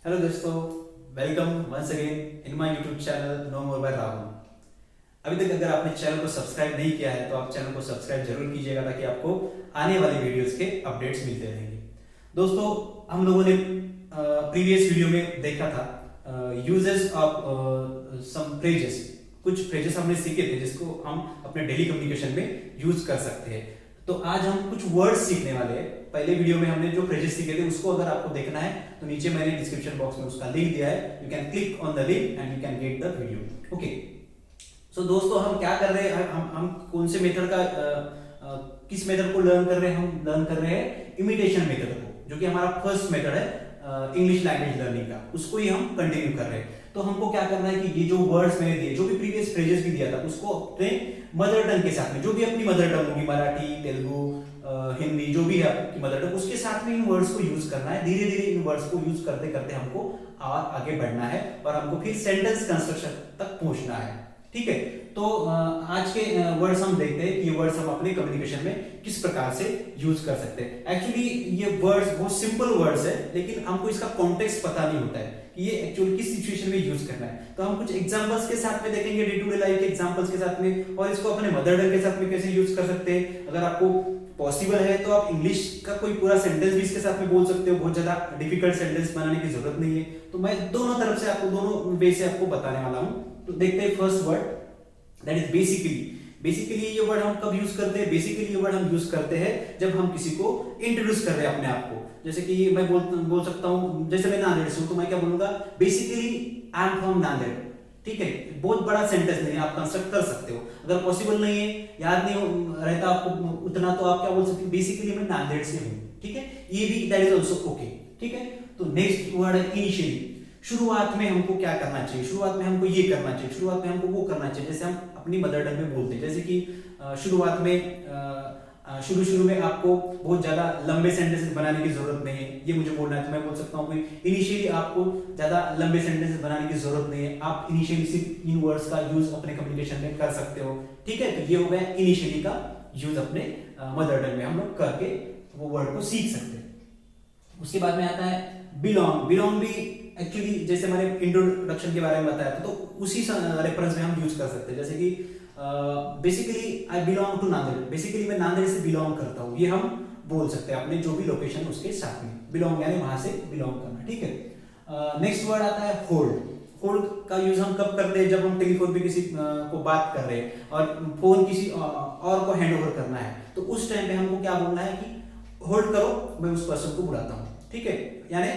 Hello दोस्तों, welcome once again in my YouTube channel no more by Rahul. अभी तक अगर आपने चैनल को सब्सक्राइब नहीं किया है तो आप चैनल को सब्सक्राइब जरूर कीजिएगा ताकि आपको आने वाले वीडियोस के अपडेट्स मिलते रहेंगे। दोस्तों, हम लोगों ने प्रीवियस वीडियो में देखा था यूजेस ऑफ सम फ्रेजेस। कुछ फ्रेजेस हमने सीखे थे जिसको हम अपने डेली कम्युनिकेशन में यूज कर सकते हैं। तो आज हम कुछ वर्ड्स सीखने वाले हैं। पहले वीडियो में हमने जो फ्रेजेस सीखे थे उसको अगर आपको देखना है तो नीचे मैंने डिस्क्रिप्शन बॉक्स में उसका लिंक दिया है। You can click on the link and you can get the video. Okay, so दोस्तों, हम क्या कर रहे हैं, हम कौन से मेथड का किस मेथड को लर्न कर रहे हैं? हम लर्न कर रहे हैं इमिटेशन मेथड को, जो कि हमारा फर्स्ट मेथड है इंग्लिश लैंग्वेज लर्निंग का। उसको ही हम कंटिन्यू कर रहे हैं। तो हमको क्या करना है कि ये जो वर्ड्स मैंने दिए, जो भी प्रीवियस फ्रेजेस भी दिया था, उसको अपने मदर टंग के साथ में, जो भी अपनी मदर टंग होगी, मराठी, तेलुगु, हिंदी, जो भी है आपकी मदर टंग, उसके साथ में इन वर्ड्स को यूज करना है। धीरे धीरे इन वर्ड्स को यूज करते करते हमको आगे बढ़ना है और हमको फिर सेंटेंस कंस्ट्रक्शन तक पहुंचना है। ठीक है, तो आज के वर्ड्स हम देखते हैं कि ये वर्ड्स हम अपने कम्युनिकेशन में किस प्रकार से यूज कर सकते हैं। एक्चुअली ये वर्ड्स बहुत सिंपल वर्ड्स है, लेकिन हमको इसका कॉन्टेक्स्ट पता नहीं होता है कि ये एक्चुअली किस सिचुएशन में यूज करना है। तो हम कुछ एग्जांपल्स के साथ में देखेंगे, डे टू डे लाइफ के एग्जांपल्स के साथ में, और इसको अपने मदर टंग के साथ में कैसे यूज कर सकते हैं। अगर आपको पॉसिबल है तो आप इंग्लिश का कोई पूरा सेंटेंस भी इसके साथ में बोल सकते हो। बहुत ज्यादा डिफिकल्ट सेंटेंस बनाने की जरूरत नहीं है। तो मैं दोनों तरफ से आपको, दोनों वे से आपको बताने वाला हूं। तो देखते हैं first word, that is basically. Basically ये वर्ड हम कब यूज करते हैं? बेसिकली ये वर्ड हम यूज करते हैं जब हम किसी को इंट्रोड्यूस कर रहे हैं अपने आप को। जैसे कि मैं बोल सकता हूं, जैसे मैं नांदेड़ से हूं तो मैं क्या बोलूंगा? Basically I am from Nanded. ठीक है, बहुत बड़ा सेंटेंस नहीं है, आप कंस्ट्रक्ट कर सकते हो। अगर पॉसिबल नहीं है, याद नहीं रहता आपको उतना, तो आप क्या बोल सकते हो? बेसिकली मैं नांदेड़ से हूं। ठीक है, ये भी दैट इज आल्सो ओके। ठीक है, तो नेक्स्ट वर्ड है इनिशियली। शुरुआत में हमको क्या करना चाहिए? शुरुआत में हमको ये करना चाहिए, शुरुआत में हमको वो करना चाहिए। जैसे हम अपनी मदर टंग में बोलते हैं, जैसे कि शुरुआत में शुरू में आपको बहुत ज्यादा लंबे सेंटेंसेस बनाने की जरूरत नहीं है। ये मुझे बोलना है तो मैं बोल सकता हूँ कि इनिशियली आपको ज्यादा लंबे सेंटेंसेस बनाने की जरूरत नहीं है। आप इनिशियली सिर्फ इन वर्ड्स का यूज अपने कम्युनिकेशन में कर सकते हो। ठीक है, तो ये हो गया इनिशियली का यूज अपने मदर टंग में हम लोग करके वो वर्ड को सीख सकते हैं। उसके बाद में आता है बिलोंग। बिलोंग भी एक्चुअली जैसे मैंने इंट्रोडक्शन के बारे में बताया था, तो उसी रेफरेंस में हम यूज कर सकते हैं। जैसे कि basically I belong to Nanded. Basically मैं नांदेड़ से बिलोंग करता हूँ, ये हम बोल सकते हैं अपने जो भी लोकेशन उसके साथ में। बिलोंग यानी वहां से बिलोंग करना। ठीक है, नेक्स्ट वर्ड आता है होल्ड। होल्ड का यूज हम कब करते हैं? जब हम टेलीफोन पे किसी को बात कर रहे हैं और फोन किसी और को हैंड ओवर करना है, तो उस टाइम पे हमको क्या बोलना है कि होल्ड करो, मैं उस पर्सन को बुलाता हूँ। ठीक है, यानी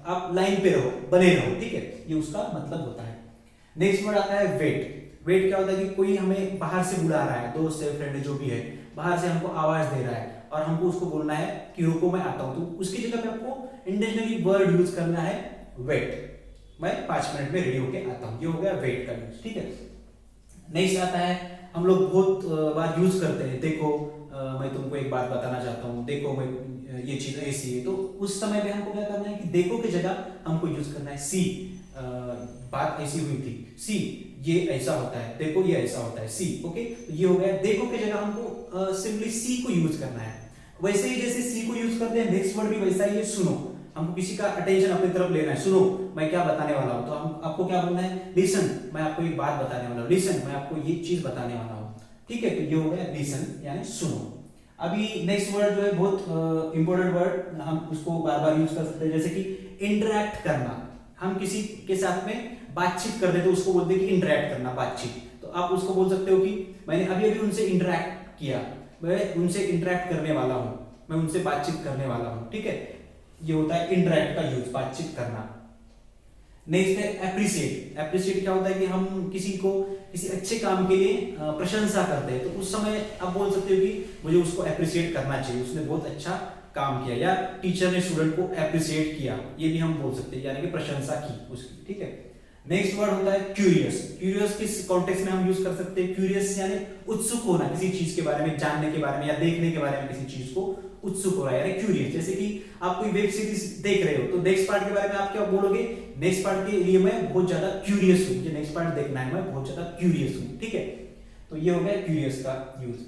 आप लाइन पे रहो, बने रहो। ठीक है, ये उसका मतलब होता है। नेक्स्ट वर्ड आता है वेट। वेट क्या होता है कि कोई हमें बाहर से बुला रहा है, दोस्त है, फ्रेंड है, जो भी है, बाहर से हमको आवाज दे रहा है और हमको उसको बोलना है कि रुको मैं आता हूं। तो उसकी जगह पे आपको इंटेंशनली वर्ड यूज करना है वेट। मैं 5 मिनट में रेडी होके आता हूं। ये हो गया वेट का यूज। ठीक है, नेक्स्ट आता है, हम लोग बहुत बार यूज करते हैं, देखो मैं तुमको एक बात बताना चाहता हूँ, देखो मैं ये चीज ऐसी है। तो उस समय पे हमको क्या करना है कि देखो की जगह हमको यूज करना है सी। बात ऐसी हुई थी, सी ये ऐसा होता है, देखो ये ऐसा होता है, सी। ओके, तो ये हो गया। देखो की जगह हमको सिंपली सी को यूज करना है। वैसे ही जैसे सी को यूज करते हैं, नेक्स्ट वर्ड भी वैसा ही है, सुनो। हमको किसी का अटेंशन अपनी तरफ लेना है, सुनो मैं क्या बताने वाला हूं। तो हम आपको क्या बोलना है? लिसन, मैं आपको एक बात बताने वाला हूं। लिसन, मैं आपको ये चीज बताने वाला हूं। ठीक है, तो ये हो गया लिसन यानी सुनो। अभी नेक्स्ट वर्ड जो है बहुत इंपॉर्टेंट वर्ड, हम उसको बार बार यूज कर सकते हैं। जैसे कि इंटरैक्ट करना। हम किसी के साथ में बातचीत करते हैं तो उसको बोलते हैं कि इंटरैक्ट करना, बातचीत। तो आप उसको बोल सकते हो कि मैंने अभी अभी उनसे इंटरैक्ट किया, मैं उनसे इंटरैक्ट करने वाला हूं, मैं उनसे बातचीत करने वाला हूं। ठीक है, ये होता है इंटरैक्ट का यूज, बातचीत करना। नेक्स्ट है एप्रिशिएट। एप्रिशिएट क्या होता है कि हम किसी को किसी अच्छे काम के लिए प्रशंसा करते हैं, तो उस समय आप बोल सकते हो कि मुझे उसको एप्रिशिएट करना चाहिए, उसने बहुत अच्छा काम किया, या टीचर ने स्टूडेंट को एप्रिशिएट किया, ये भी हम बोल सकते हैं, यानी कि प्रशंसा की उसकी। ठीक है, नेक्स्ट वर्ड होता है क्यूरियस। क्यूरियस किस कॉन्टेक्स्ट में हम यूज कर सकते हैं? क्यूरियस यानी उत्सुक होना, किसी चीज के बारे में जानने के बारे में या देखने के बारे में, किसी चीज को उत्सुक हो रहा है, यानी क्यूरियस। जैसे कि आप कोई वेब सीरीज देख रहे हो, तो नेक्स्ट पार्ट के बारे में आप क्या बोलोगे? नेक्स्ट पार्ट के लिए मैं बहुत ज्यादा क्यूरियस हूं, मुझे नेक्स्ट पार्ट देखना है, मैं बहुत ज्यादा क्यूरियस हूं। ठीक है, तो ये हो गया क्यूरियस का यूज।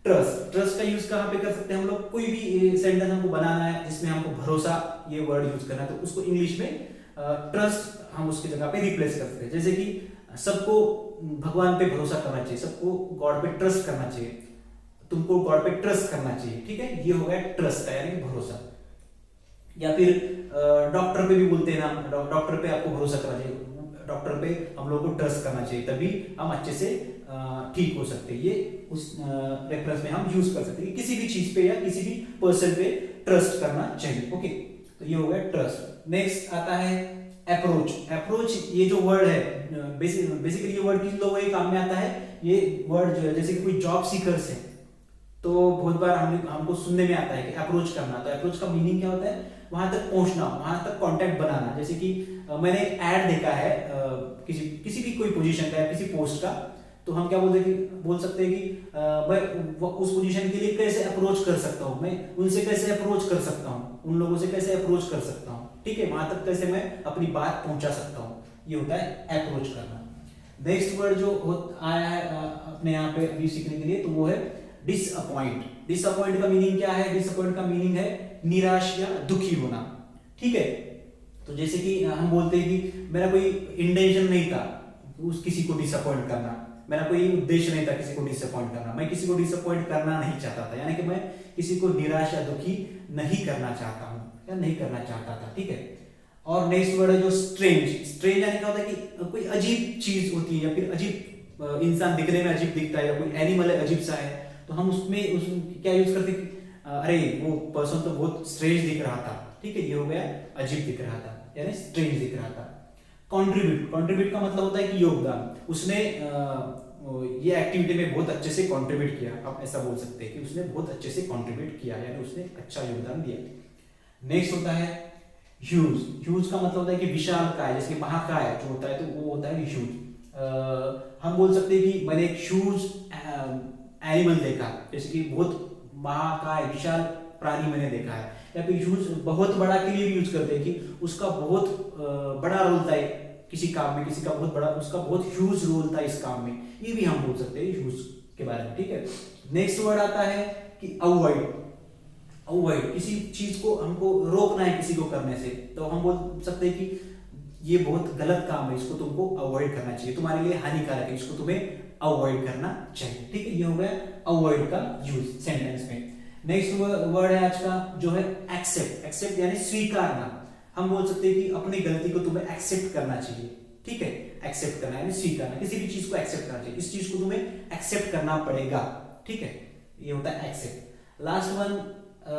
ट्रस्ट, ट्रस्ट का यूज कहाँ पे कर सकते हैं हम लोग, कोई भी सेंटेंस हमको बनाना है जिसमें हमको भरोसा ये वर्ड यूज करना है तो उसको इंग्लिश में ट्रस्ट हम उसकी जगह पे रिप्लेस कर सकते हैं। जैसे कि सबको भगवान पे भरोसा करना चाहिए, सबको गॉड पे ट्रस्ट करना चाहिए, तुमको गॉड पे ट्रस्ट करना चाहिए, ठीक है, ये हो गया ट्रस्ट का यानी कि भरोसा। या फिर डॉक्टर पे भी बोलते हैं ना, डॉक्टर पे आपको भरोसा करना चाहिए, डॉक्टर पे हम लोग को ट्रस्ट करना चाहिए, तभी हम अच्छे से ठीक हो सकते हैं। ये उस रेफरेंस में हम यूज कर सकते हैं, किसी भी चीज पे या किसी भी पर्सन पे ट्रस्ट करना चाहिए। ओके, तो ये हो गया ट्रस्ट। नेक्स्ट आता है अप्रोच। अप्रोच ये जो वर्ड है बेसिकली ये वर्ड किन लोगों के काम में आता है, ये वर्ड जो है जैसे कि कोई जॉब सीकर्स है तो बहुत बार हमको सुनने में आता है कि अप्रोच करना। तो अप्रोच का मीनिंग क्या होता है, वहां तक पहुंचना, वहां तक कांटेक्ट बनाना। जैसे कि मैंने एक ऐड देखा है किसी भी कोई पोजीशन का, किसी पोस्ट का, तो हम क्या बोल सकते हैं कि मैं उस पोजीशन के लिए कैसे अप्रोच कर सकता हूँ, मैं उनसे कैसे अप्रोच कर सकता हूँ, उन लोगों से कैसे अप्रोच कर सकता हूँ, ठीक है, वहां तक कैसे मैं अपनी बात पहुंचा सकता हूँ, ये होता है अप्रोच करना। नेक्स्ट वर्ड जो आया है अपने यहाँ पे अभी सीखने के लिए, तो वो है डिसअपॉइंट। डिसअपॉइंट का मीनिंग क्या है, डिसअपॉइंट का मीनिंग है निराश या दुखी होना, ठीक है। तो जैसे कि हम बोलते हैं कि मेरा कोई इंटेंशन नहीं था उस किसी को डिसअपॉइंट करना, मेरा कोई उद्देश्य नहीं था किसी को डिसअपॉइंट करना, मैं किसी को डिसअपॉइंट करना नहीं चाहता था, यानी कि मैं किसी को निराश या दुखी नहीं करना चाहता हूं या नहीं करना चाहता था, ठीक है। और नेक्स्ट वर्ड है जो स्ट्रेंज। स्ट्रेंज यानी क्या होता है कि कोई अजीब चीज होती है या फिर अजीब इंसान दिखने में अजीब दिखता है या कोई एनिमल है अजीब सा है, तो हम उसमें क्या यूज करते हैं, अरे वो पर्सन तो बहुत स्ट्रेंज दिख रहा था, ठीक है, ये हो गया अजीब दिख रहा था यानी स्ट्रेंज दिख रहा था। कंट्रीब्यूट, कंट्रीब्यूट का मतलब होता है कि योगदान, उसने ये एक्टिविटी में बहुत अच्छे से कंट्रीब्यूट किया, आप ऐसा बोल सकते हैं कि उसने बहुत अच्छे से कंट्रीब्यूट किया यानी उसने अच्छा योगदान दिया। नेक्स्ट होता है ह्यूज। ह्यूज का मतलब होता है कि विशाल काय, जैसे महाकाय जो होता है तो वो होता है ह्यूज। हम बोल सकते हैं कि मैंने एक ह्यूज एनिमल देखा, जैसे कि बहुत महाकाय विशाल प्राणी मैंने देखा है, या फिर ह्यूज बहुत बड़ा के लिए भी यूज करते हैं कि उसका बहुत बड़ा रोल था किसी काम में, किसी का बहुत बड़ा, उसका बहुत ह्यूज रोल था इस काम में, ये भी हम बोल सकते हैं ह्यूज के बारे में, ठीक है। नेक्स्ट वर्ड आता है कि अवॉइड। अवॉइड, किसी चीज को हमको रोकना है किसी को करने से, तो हम बोल सकते हैं कि ये बहुत गलत काम है, इसको तुमको अवॉइड करना चाहिए, तुम्हारे लिए हानिकारक है, इसको तुम्हें अवॉइड करना चाहिए, ठीक है, ये हो गया अवॉइड का यूज सेंटेंस में। नेक्स्ट वर्ड है आज का जो है एक्सेप्ट। एक्सेप्ट यानी स्वीकारना, हम बोल सकते हैं कि अपनी गलती को तुम्हें एक्सेप्ट करना चाहिए, ठीक है, एक्सेप्ट करना यानी स्वीकारना, किसी भी चीज को एक्सेप्ट करना चाहिए, इस चीज को तुम्हें एक्सेप्ट करना पड़ेगा, ठीक है, ये होता है except. Last one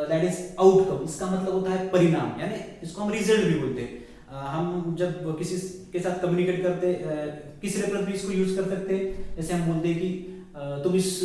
that is outcome, इसका मतलब होता है परिणाम, यानी इसको हम रिजल्ट भी बोलते हैं। हम जब किसी के साथ कम्युनिकेट करते किसी रेफरेंस भी इसको यूज कर सकते हैं, जैसे हम बोलते हैं कि तुम इस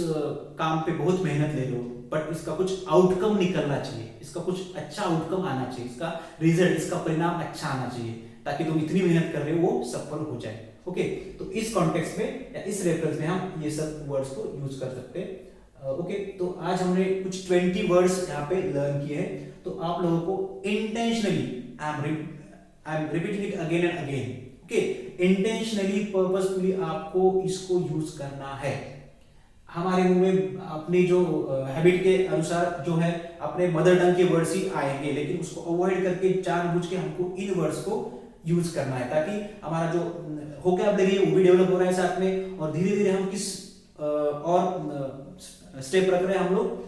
काम पे बहुत मेहनत ले लो बट इसका कुछ आउटकम निकलना चाहिए, इसका कुछ अच्छा आउटकम आना चाहिए, इसका रिजल्ट, इसका परिणाम अच्छा आना चाहिए, ताकि तुम इतनी मेहनत कर रहे हो वो सफल हो जाए। ओके, तो इस कॉन्टेक्स्ट में या इस रेफरेंस में हम ये सब वर्ड्स को यूज कर सकते हैं। ओके, तो आज हमने कुछ 20 वर्ड्स यहाँ पे लर्न किए हैं, तो आप लोगों को intentionally I am repeating it again and again, okay, intentionally purposefully आपको इसको यूज करना है। हमारे मुंह में अपनी जो हैबिट के अनुसार जो है अपने मदर टंग के वर्ड्स ही आएंगे, लेकिन उसको अवॉइड करके जानबूझ के हमको इन वर्ड्स को यूज करना है, ताकि हमारा जो वोकैबुलरी है वो भी डेवलप हो रहा है साथ में, और धीरे धीरे हम किस और स्टेप रख रहे हैं हम लोग,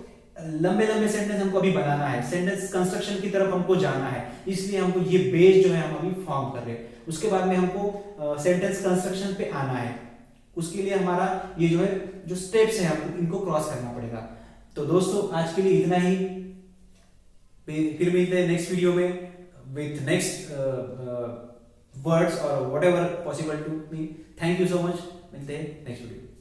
लंबे लंबे सेंटेंस हमको अभी बनाना है, सेंटेंस कंस्ट्रक्शन की तरफ हमको जाना है, इसलिए हमको ये बेस जो है हम अभी फॉर्म कर रहे हैं। उसके बाद में हमको सेंटेंस कंस्ट्रक्शन पे आना है, उसके लिए हमारा ये जो है जो स्टेप्स है हमको इनको क्रॉस करना पड़ेगा। तो दोस्तों आज के लिए इतना ही, फिर मिलते हैं नेक्स्ट वीडियो में विथ नेक्स्ट वर्ड्स और whatever possible to me. Thank you so much, मिलते हैं नेक्स्ट वीडियो।